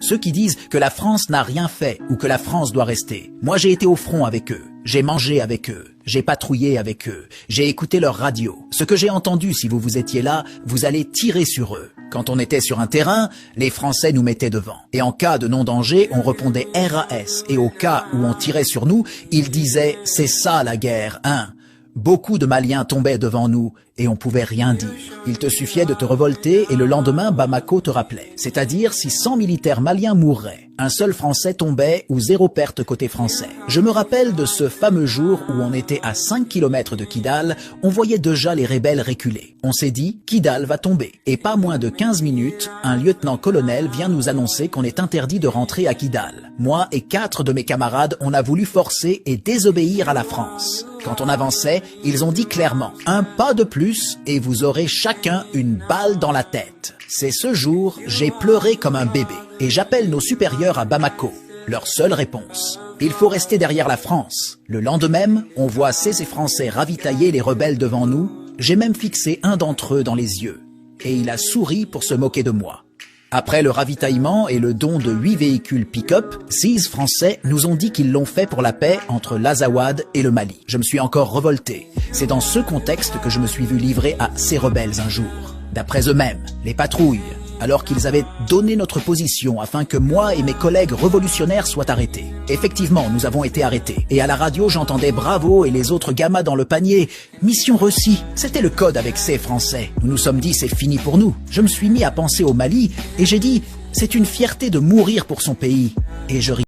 Ceux qui disent que la France n'a rien fait ou que la France doit rester. Moi, j'ai été au front avec eux. J'ai mangé avec eux. J'ai patrouillé avec eux. J'ai écouté leur radio. Ce que j'ai entendu, si vous étiez là, vous allez tirer sur eux. Quand on était sur un terrain, les Français nous mettaient devant. Et en cas de non-danger, on répondait RAS. Et au cas où on tirait sur nous, ils disaient « c'est ça la guerre, hein ». Beaucoup de Maliens tombaient devant nous et on pouvait rien dire. Il te suffisait de te révolter et le lendemain Bamako te rappelait. C'est-à-dire si 100 militaires maliens mourraient, un seul Français tombait ou 0 perte côté français. Je me rappelle de ce fameux jour où on était à 5 km de Kidal, on voyait déjà les rebelles reculer. On s'est dit, Kidal va tomber. Et pas moins de 15 minutes, un lieutenant-colonel vient nous annoncer qu'on est interdit de rentrer à Kidal. Moi et 4 de mes camarades, on a voulu forcer et désobéir à la France. Quand on avançait, ils ont dit clairement, un pas de plus et vous aurez chacun une balle dans la tête. C'est ce jour, j'ai pleuré comme un bébé. Et j'appelle nos supérieurs à Bamako. Leur seule réponse, il faut rester derrière la France. Le lendemain, on voit ces Français ravitailler les rebelles devant nous. J'ai même fixé un d'entre eux dans les yeux. Et il a souri pour se moquer de moi. Après le ravitaillement et le don de 8 véhicules pick-up, 6 Français nous ont dit qu'ils l'ont fait pour la paix entre l'Azawad et le Mali. Je me suis encore révolté. C'est dans ce contexte que je me suis vu livrer à ces rebelles un jour. D'après eux-mêmes, les patrouilles, alors qu'ils avaient donné notre position afin que moi et mes collègues révolutionnaires soient arrêtés. Effectivement, nous avons été arrêtés. Et à la radio, j'entendais Bravo et les autres gamins dans le panier. Mission réussie. C'était le code avec ces Français. Nous nous sommes dit, c'est fini pour nous. Je me suis mis à penser au Mali et j'ai dit, c'est une fierté de mourir pour son pays. Et je